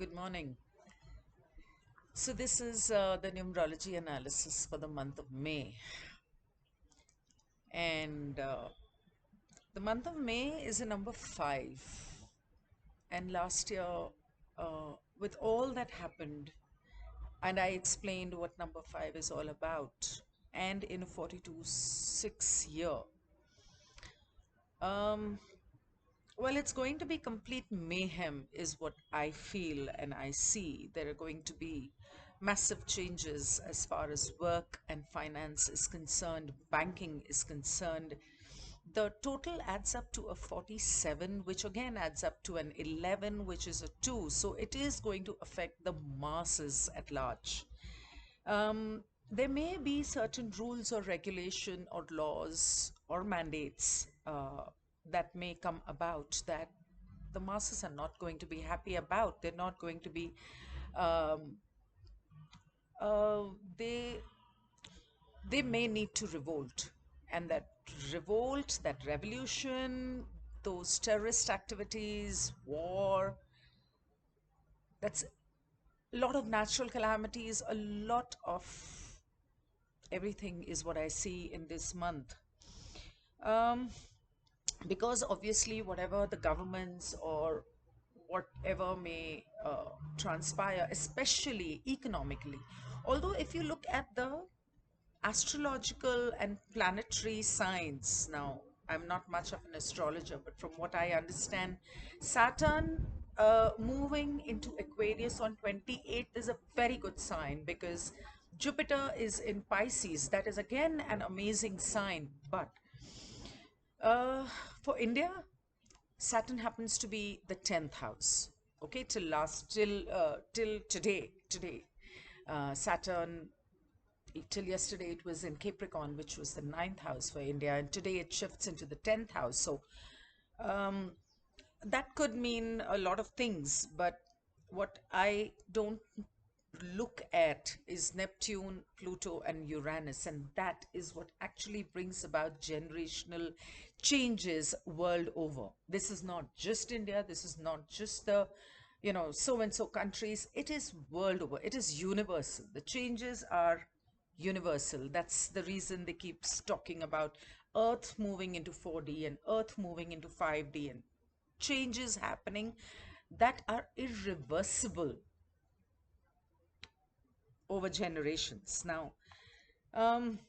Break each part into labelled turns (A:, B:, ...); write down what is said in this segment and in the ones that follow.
A: Good morning. So, this is the numerology analysis for the month of May. And the month of May is a number five. And last year, with all that happened, and I explained what number five is all about, and in a 42-6 year, um, well, it's going to be complete mayhem, is what I feel and I see. There are going to be massive changes as far as work and finance is concerned, banking is concerned. The total adds up to a 47, which again adds up to an 11, which is a 2. So it is going to affect the masses at large. There may be certain rules or regulation or laws or mandates that may come about that the masses are not going to be happy about. They're not going to be. Um, they may need to revolt, and that revolt, that revolution, those terrorist activities, war. That's a lot of natural calamities, a lot of everything is what I see in this month. Um, because obviously, whatever the governments or whatever may transpire, especially economically, although if you look at the astrological and planetary signs, now I'm not much of an astrologer, but from what I understand, Saturn moving into Aquarius on 28th is a very good sign because Jupiter is in Pisces. That is again an amazing sign. But uh, for India, Saturn happens to be the 10th house. Okay, till today, Saturn, till yesterday it was in Capricorn, which was the ninth house for India, and today it shifts into the 10th house. So that could mean a lot of things, but what I don't look at is Neptune, Pluto, and Uranus, and that is what actually brings about generational changes world over. This is not just India, this is not just the so and so countries. It is world over, it is universal. The changes are universal. That's the reason they keep talking about Earth moving into 4D and Earth moving into 5D, and changes happening that are irreversible over generations. Now, um,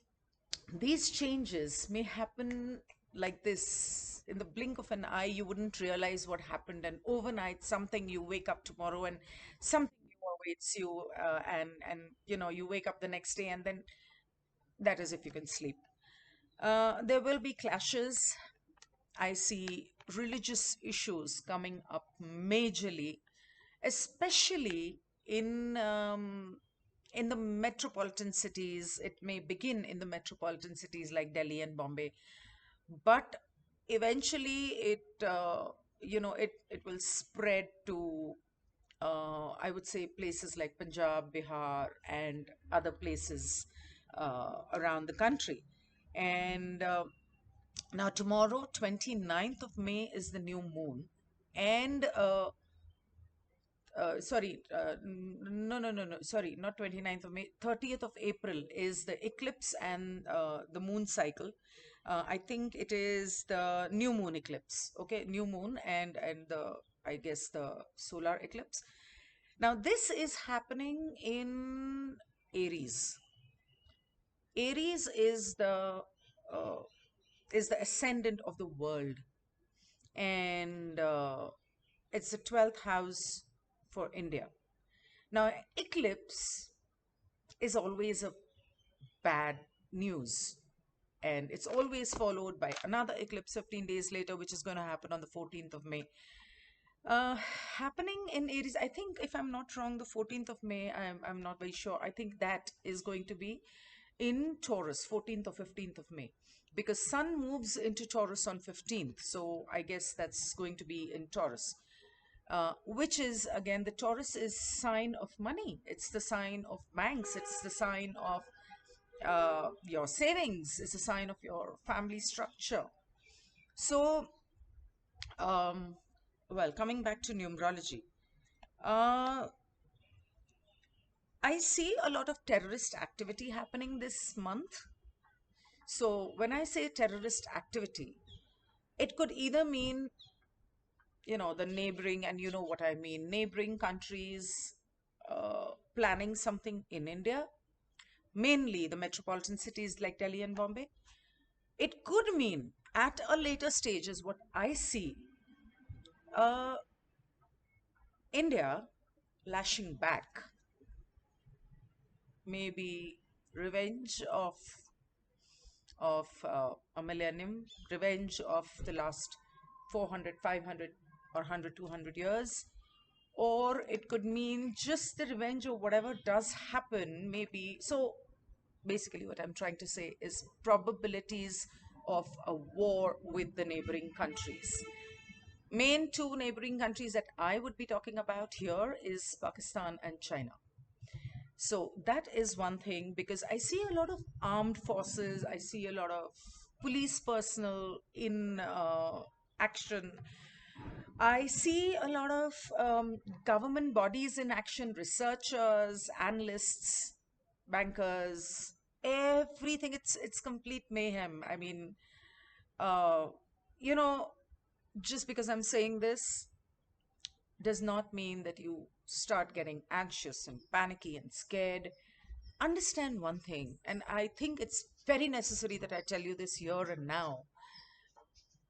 A: these changes may happen like this in the blink of an eye. You wouldn't realize what happened, and overnight, something, you wake up tomorrow and something new awaits you, and you wake up the next day, and then that is if you can sleep. There will be clashes. I see religious issues coming up majorly, especially in the metropolitan cities. It may begin in the metropolitan cities like Delhi and Bombay, but eventually it will spread to I would say places like Punjab, Bihar, and other places around the country. And now tomorrow, 29th of May, is the new moon. And sorry, no, no, no, no, sorry, not 29th of May, 30th of April is the eclipse and the moon cycle. I think it is the new moon eclipse, okay, new moon and the, I guess, the solar eclipse. Now, this is happening in Aries. Aries uh, is the ascendant of the world, and it's the 12th house for India. Now, eclipse is always a bad news, and it's always followed by another eclipse 15 days later, which is going to happen on the 14th of May. Uh, Happening in Aries, I think, if I'm not wrong, the 14th of May, I'm not very sure. I think that is going to be in Taurus, 14th or 15th of May, because Sun moves into Taurus on 15th. So I guess that's going to be in Taurus, which is again, the Taurus is sign of money. It's the sign of banks. It's the sign of your savings. It's a sign of your family structure. So, um, well, coming back to numerology, Uh, I see a lot of terrorist activity happening this month. So when I say terrorist activity, it could either mean, the neighboring, and you know what I mean, neighboring countries planning something in India, mainly the metropolitan cities like Delhi and Bombay. It could mean at a later stage, is what I see, uh, India lashing back, maybe revenge of a millennium, revenge of the last 400, 500, or 100, 200 years. Or it could mean just the revenge of whatever does happen, maybe. So basically, what I'm trying to say is probabilities of a war with the neighboring countries. Main two neighboring countries that I would be talking about here is Pakistan and China. So that is one thing, because I see a lot of armed forces, I see a lot of police personnel in action. I see a lot of government bodies in action, researchers, analysts, bankers, everything. It's complete mayhem. I mean, uh, you know, just because I'm saying this does not mean that you start getting anxious and panicky and scared. Understand one thing, and I think it's very necessary that I tell you this here and now,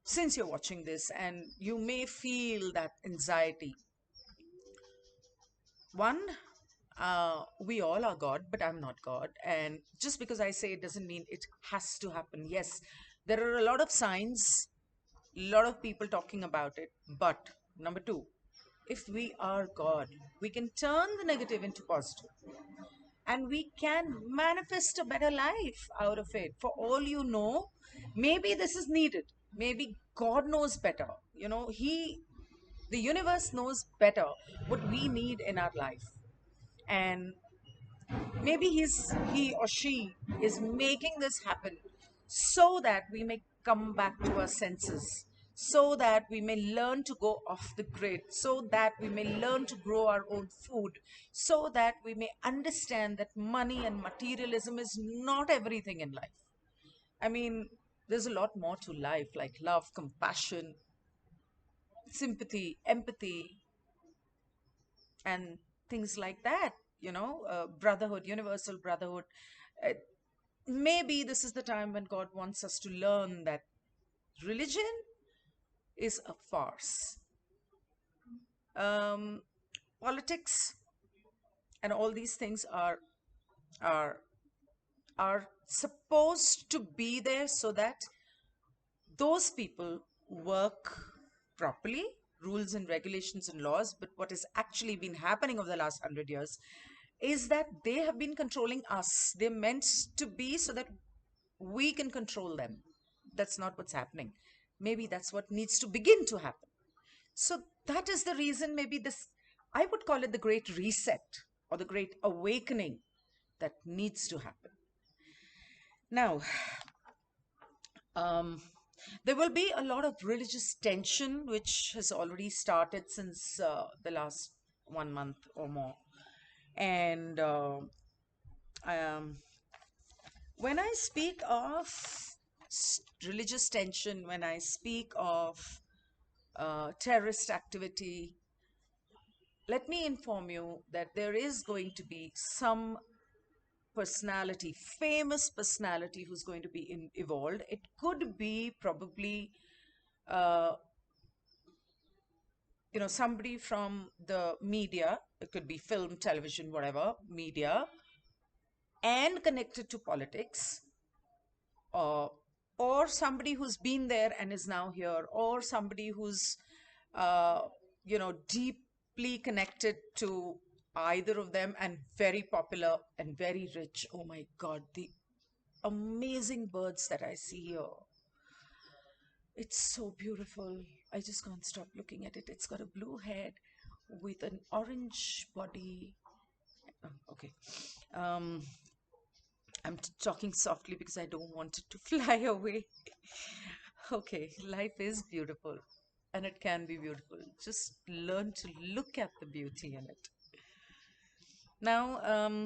A: since you're watching this and you may feel that anxiety. One, we all are God, but I'm not God. And just because I say it doesn't mean it has to happen. Yes, there are a lot of signs, a lot of people talking about it. But number two, if we are God, we can turn the negative into positive, and we can manifest a better life out of it. For all you know, maybe this is needed. Maybe God knows better. The universe knows better what we need in our life. And maybe he or she is making this happen so that we may come back to our senses, so that we may learn to go off the grid, so that we may learn to grow our own food, so that we may understand that money and materialism is not everything in life. I mean, there's a lot more to life, like love, compassion, sympathy, empathy, and things like that. Brotherhood, universal brotherhood. Uh, Maybe this is the time when God wants us to learn that religion is a farce. Um, Politics and all these things are are supposed to be there so that those people work properly, rules and regulations and laws. But what has actually been happening over the last 100 years is that they have been controlling us. They're meant to be so that we can control them. That's not what's happening. Maybe that's what needs to begin to happen. So that is the reason, maybe this, I would call it the great reset or the great awakening that needs to happen. Now, um, there will be a lot of religious tension, which has already started since the last 1 month or more. And um, when I speak of religious tension, when I speak of terrorist activity, let me inform you that there is going to be some personality, famous personality, who's going to be evolved. It could be probably, uh, somebody from the media. It could be film, television, whatever, media, and connected to politics, uh, or somebody who's been there and is now here, or somebody who's, uh, deeply connected to either of them and very popular and very rich. Oh my God, the amazing birds that I see here. It's so beautiful. I just can't stop looking at it. It's got a blue head with an orange body. Okay. Um, I'm talking softly because I don't want it to fly away. Okay, life is beautiful. and it can be beautiful. Just learn to look at the beauty in it. Now,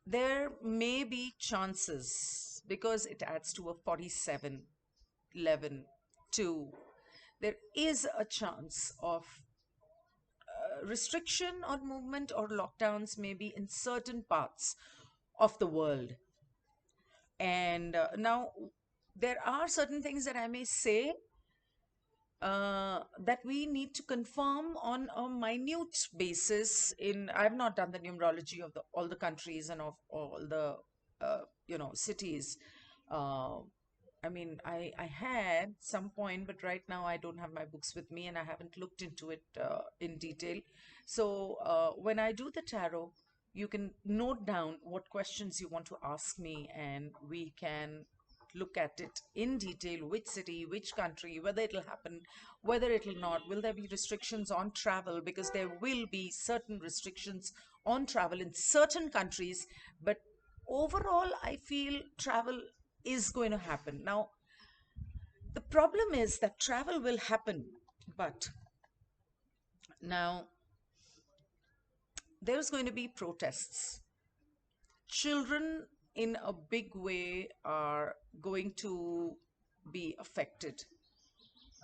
A: there may be chances because it adds to a 47, 11, 2. There is a chance of restriction on movement or lockdowns, maybe in certain parts of the world. And now, there are certain things that I may say that we need to confirm on a minute basis. In I've not done the numerology of the all the countries and of all the cities. Uh, I mean, I had some point, but right now I don't have my books with me and I haven't looked into it in detail. So when I do the tarot, you can note down what questions you want to ask me, and we can look at it in detail, which city, which country, whether it'll happen, whether it'll not, will there be restrictions on travel, because there will be certain restrictions on travel in certain countries, but overall I feel travel is going to happen. Now, the problem is that travel will happen, but now there's going to be protests. Children, in a big way, are going to be affected.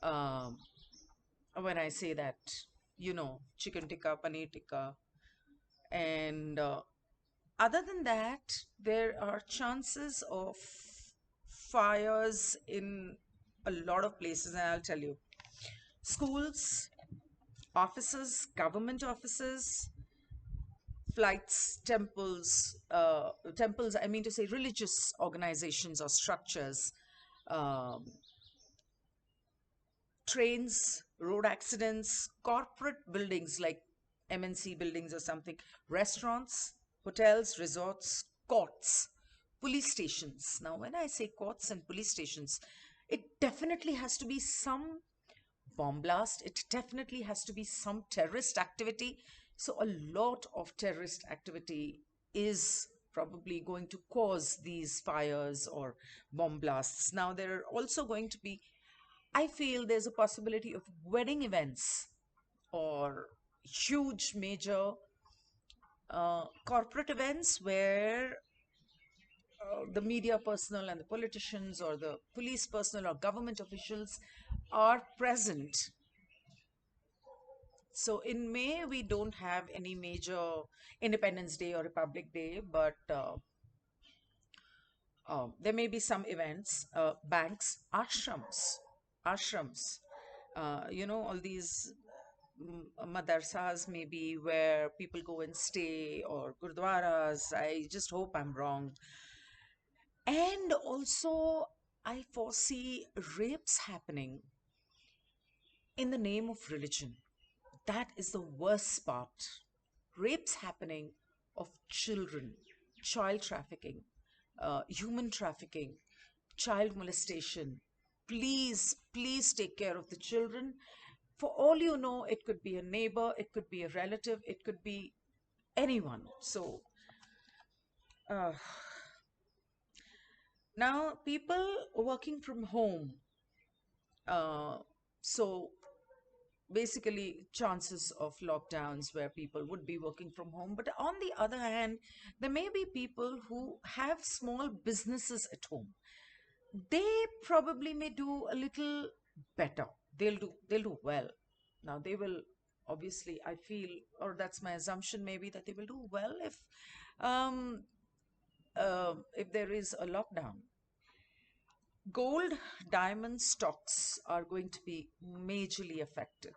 A: Um, when I say that, chicken tikka, paneer tikka, and other than that, there are chances of fires in a lot of places, and I'll tell you, schools, offices, government offices, flights, temples, I mean to say religious organizations or structures, um, trains, road accidents, corporate buildings like MNC buildings or something, restaurants, hotels, resorts, courts, police stations. Now, when I say courts and police stations, it definitely has to be some bomb blast, it definitely has to be some terrorist activity. So, a lot of terrorist activity is probably going to cause these fires or bomb blasts. Now, there are also going to be, I feel there's a possibility of wedding events or huge major corporate events where the media personnel and the politicians or the police personnel or government officials are present. So in May, we don't have any major Independence Day or Republic Day, but there may be some events, banks, ashrams, all these madarsas maybe where people go and stay, or gurdwaras. I just hope I'm wrong. And also, I foresee rapes happening in the name of religion. That is the worst part. Rapes happening of children, child trafficking, human trafficking, child molestation. Please, please take care of the children. For all you know, it could be a neighbor, it could be a relative, it could be anyone. So, uh, now people working from home. Uh, so, basically chances of lockdowns where people would be working from home, but on the other hand, there may be people who have small businesses at home. They probably may do a little better. They'll do well. Now they will, obviously, I feel, or that's my assumption, maybe, that they will do well um if there is a lockdown. Gold, diamond stocks are going to be majorly affected.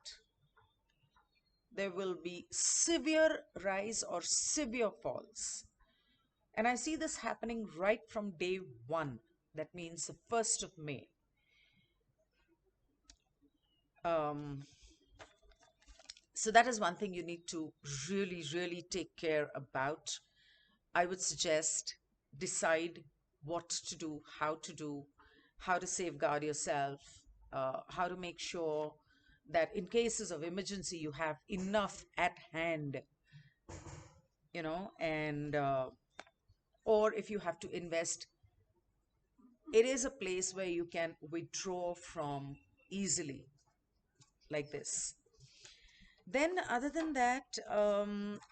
A: There will be severe rise or severe falls. And I see this happening right from day one. That means the 1st of May. Um, so that is one thing you need to really, really take care about. I would suggest decide what to do, how to safeguard yourself, how to make sure that in cases of emergency you have enough at hand, and or if you have to invest, it is a place where you can withdraw from easily. like this. Then, other than that,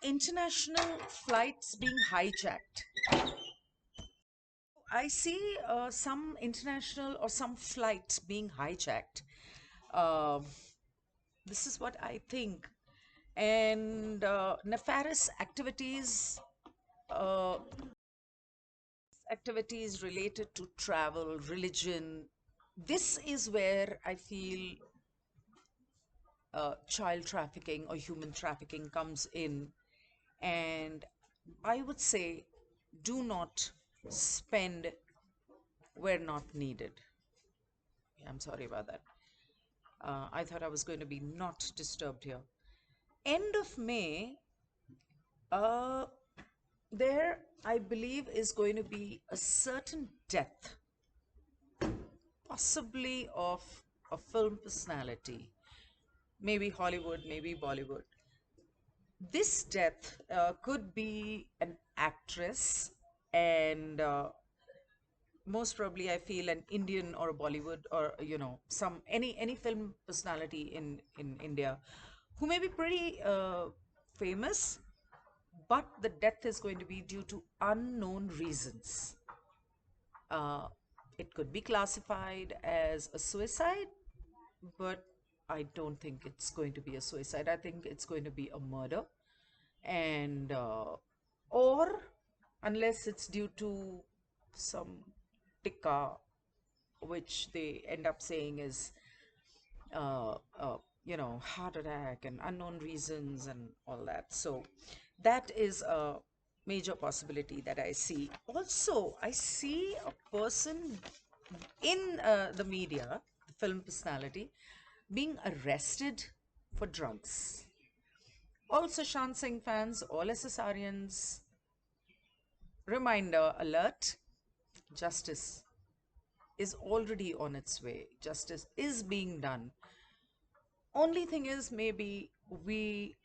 A: international flights being hijacked. I see some international or some flight being hijacked. Um this is what I think. And nefarious uh, activities related to travel, religion. This is where I feel child trafficking or human trafficking comes in. And I would say, do not spend where not needed. Yeah, I'm sorry about that. I thought I was going to be not disturbed here. End of May, uh, there, I believe, is going to be a certain death, possibly of a film personality, maybe Hollywood, maybe Bollywood. This death could be an actress, and most probably I feel an Indian or a Bollywood, or some any film personality in India who may be pretty famous, but the death is going to be due to unknown reasons. Uh, it could be classified as a suicide, but I don't think it's going to be a suicide. I think it's going to be a murder, and or unless it's due to some tikka, which they end up saying is uh, uh, heart attack and unknown reasons and all that. So that is a major possibility that I see. Also, I see a person in the media, the film personality, being arrested for drugs. All Sushant Singh fans, all SSRians, reminder alert, justice is already on its way. Justice is being done. Only thing is, maybe we,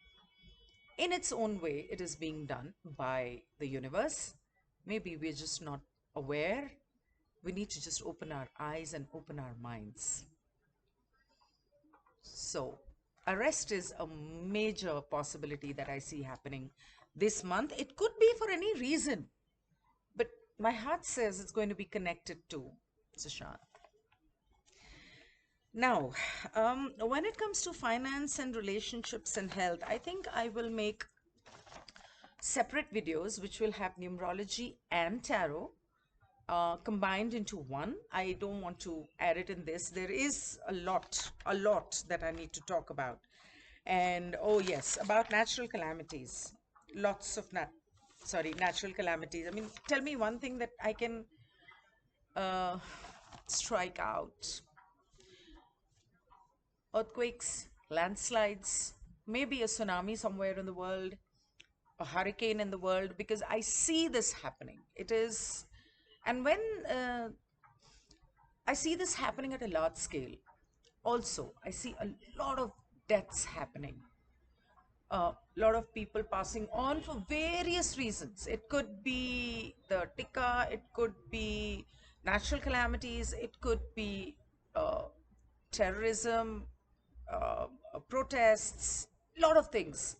A: in its own way, it is being done by the universe. Maybe we're just not aware. We need to just open our eyes and open our minds. So, arrest is a major possibility that I see happening this month. It could be for any reason, but my heart says it's going to be connected to Sushant. Now, when it comes to finance and relationships and health, I think I will make separate videos which will have numerology and tarot combined into one. I don't want to add it in this. There is a lot that I need to talk about. And oh yes, about natural calamities. Lots of natural calamities. I mean, tell me one thing that I can uh, strike out. Earthquakes, landslides, maybe a tsunami somewhere in the world, a hurricane in the world, because I see this happening. It is, and when I see this happening at a large scale, also, I see a lot of deaths happening, a lot of people passing on for various reasons. It could be the tikka, it could be natural calamities, it could be uh, terrorism, protests, a lot of things.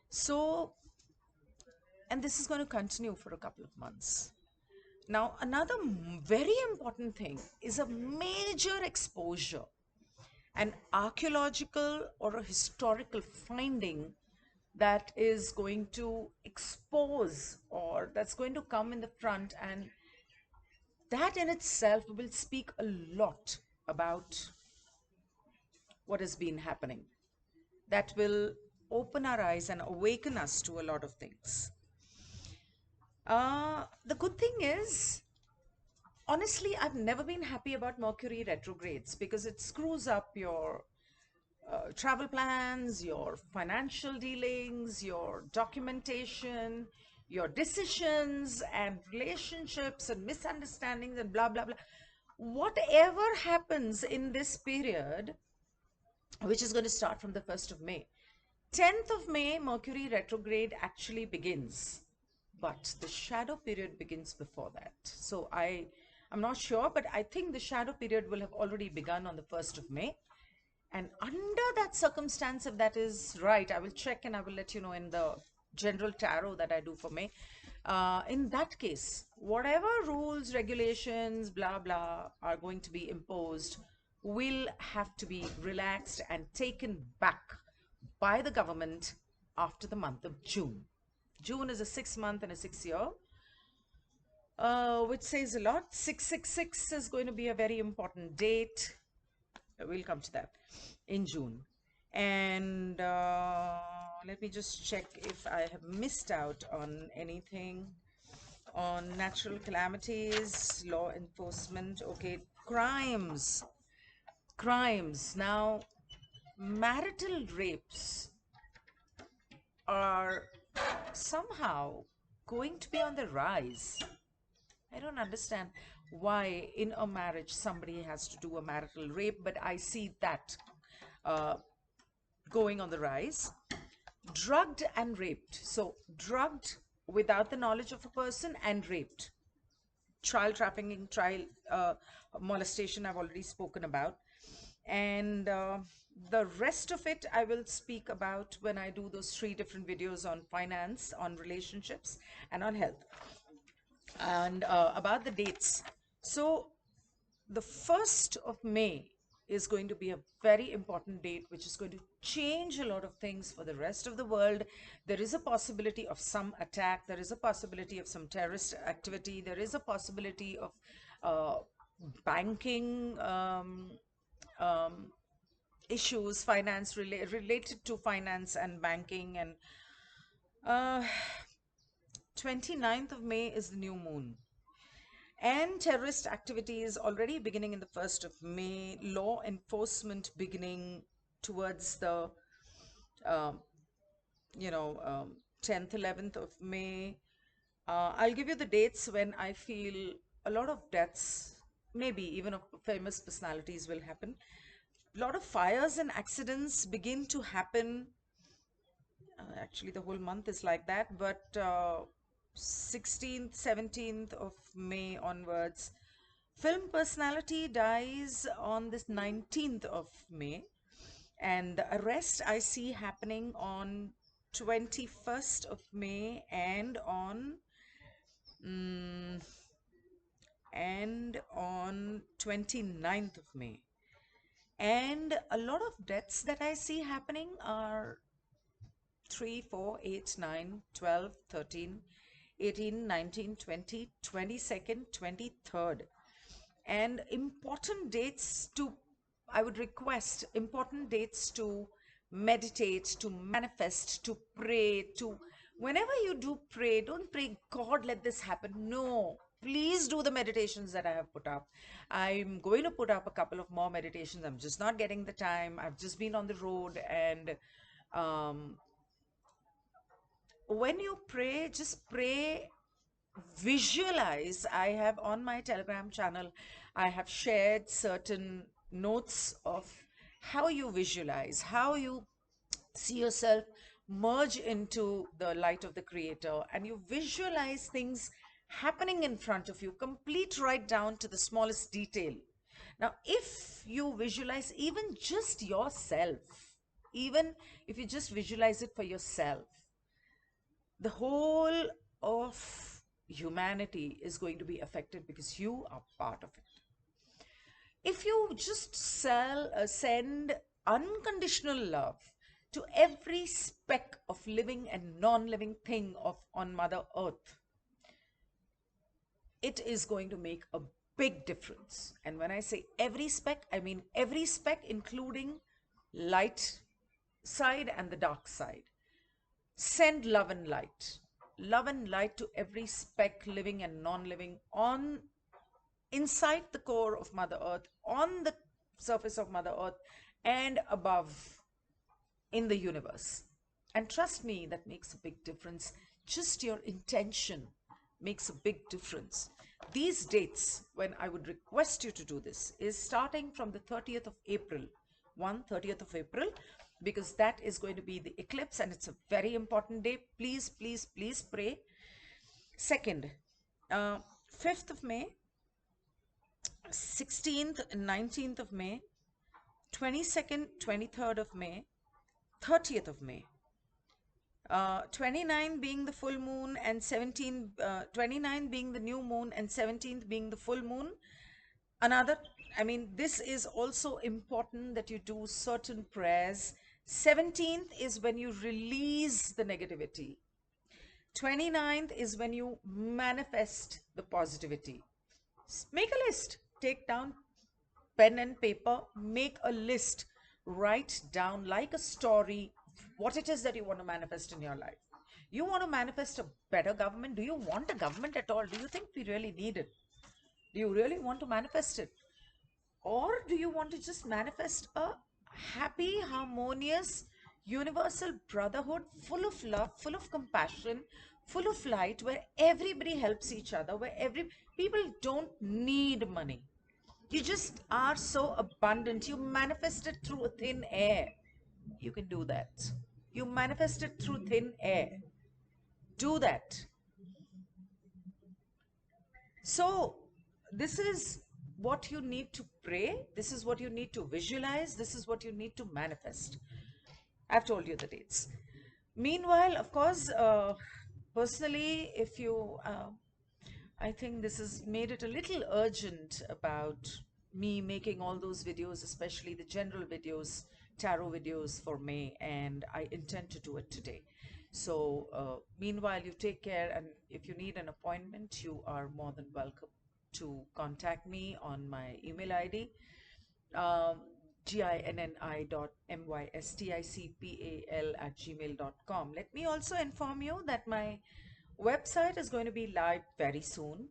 A: So, and this is going to continue for a couple of months. Now, another very important thing is a major exposure, an archaeological or a historical finding that is going to expose or that's going to come in the front, and that in itself will speak a lot about what has been happening. That will open our eyes and awaken us to a lot of things. The good thing is, honestly, I've never been happy about Mercury retrogrades because it screws up your travel plans, your financial dealings, your documentation, your decisions and relationships and misunderstandings and blah, blah, blah. Whatever happens in this period, which is going to start from the 1st of May, 10th of May, Mercury retrograde actually begins, but the shadow period begins before that. So I'm not sure, but I think the shadow period will have already begun on the 1st of May. And under that circumstance, if that is right, I will check and I will let you know in the general tarot that I do for May. In that case, whatever rules, regulations, blah, blah, are going to be imposed will have to be relaxed and taken back by the government after the month of June. June is a 6 month and a 6 year, which says a lot. 666 is going to be a very important date. We'll come to that in June. And let me just check if I have missed out on anything on natural calamities, law enforcement. Okay, crimes. Crimes. Now, marital rapes are somehow going to be on the rise. I don't understand why in a marriage somebody has to do a marital rape, but I see that uh, going on the rise. Drugged and raped. So, drugged without the knowledge of a person and raped. Child trafficking, child molestation, I've already spoken about. And the rest of it, I will speak about when I do those 3 different videos on finance, on relationships, and on health. And about the dates. So, the 1st of May is going to be a very important date, which is going to change a lot of things for the rest of the world. There is a possibility of some attack, there is a possibility of some terrorist activity, there is a possibility of uh, banking issues, related to finance and banking. And uh, 29th of May is the new moon. And terrorist activities already beginning in the 1st of May, law enforcement beginning towards the, um, 10th, 11th of May. I'll give you the dates when I feel a lot of deaths, maybe even of famous personalities, will happen. A lot of fires and accidents begin to happen. Actually, the whole month is like that, but 16th, 17th of May onwards, film personality dies on this 19th of May, and the arrest I see happening on 21st of May mm, and on 29th of May. And a lot of deaths that I see happening are 3, 4, 8, 9, 12, 13, 18, 19, 20, 22nd, 23rd. And important dates to, I would request important dates to meditate, to manifest, to pray, to, whenever you do pray, don't pray, God, let this happen. No, please do the meditations that I have put up. I'm going to put up a couple of more meditations. I'm just not getting the time. I've just been on the road. And when you pray, just pray, visualize. I have on my Telegram channel, I have shared certain notes of how you visualize, how you see yourself merge into the light of the creator, and you visualize things happening in front of you, complete right down to the smallest detail. Now, if you visualize even just yourself, even if you just visualize it for yourself, the whole of humanity is going to be affected because you are part of it. If you just send unconditional love to every speck of living and non-living thing on Mother Earth, it is going to make a big difference. And when I say every speck, I mean every speck, including light side and the dark side. Send love and light to every speck, living and non-living, on inside the core of Mother Earth, on the surface of Mother Earth, and above in the universe. And trust me, that makes a big difference. Just your intention makes a big difference. These dates, when I would request you to do this, is starting from the 30th of April, 30th of April, because that is going to be the eclipse and it's a very important day. Please, please, please pray. Second, 5th of May, 16th and 19th of May, 22nd, 23rd of May, 30th of May. 29 being the full moon and 29 being the new moon and 17th being the full moon. Another, I mean, this is also important that you do certain prayers. 17th is when you release the negativity. 29th is when you manifest the positivity. Make a list, take down pen and paper, make a list, write down like a story what it is that you want to manifest in your life. You want to manifest a better government? Do you want a government at all? Do you think we really need it? Do you really want to manifest it? Or do you want to just manifest a happy, harmonious, universal brotherhood full of love, full of compassion, full of light, where everybody helps each other, where every people don't need money? You just are so abundant. You manifest it through thin air. You can do that. You manifest it through thin air. Do that. So, this is what you need to pray. This is what you need to visualize. This is what you need to manifest. I've told you the dates. Meanwhile, of course, personally, if you, I think this has made it a little urgent about me making all those videos, especially the general videos, tarot videos for May, and I intend to do it today. So, meanwhile, you take care, and if you need an appointment, you are more than welcome to contact me on my email ID, um, ginni.mysticpal@gmail.com. Let me also inform you that my website is going to be live very soon.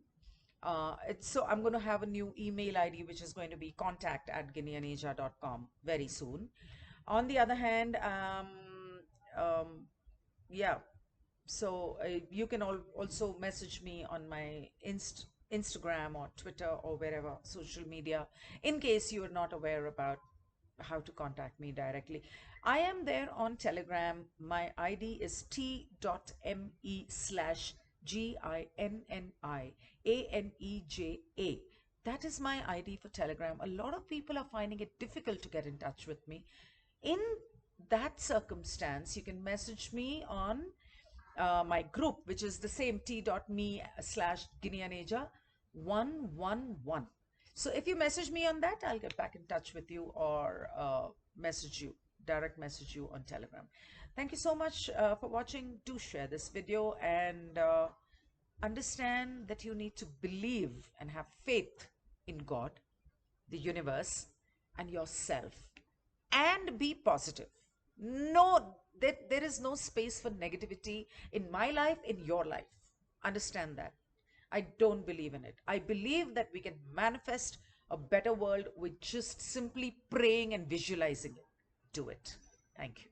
A: So I'm going to have a new email ID, which is going to be contact@ginnianeja.com very soon. On the other hand, um, yeah, so you can also message me on my Instagram or Twitter or wherever social media, in case you are not aware about how to contact me directly. I am there on Telegram. My ID is t.me/GINNIANEJA. That is my ID for Telegram. A lot of people are finding it difficult to get in touch with me. In that circumstance, you can message me on my group, which is the same t.me/Ginni 111. So if you message me on that, I'll get back in touch with you, or direct message you on Telegram. Thank you so much for watching. Do share this video, and understand that you need to believe and have faith in God, the universe, and yourself, and be positive. No, there is no space for negativity in my life, in your life. Understand that. I don't believe in it. I believe that we can manifest a better world with just simply praying and visualizing it. Do it. Thank you.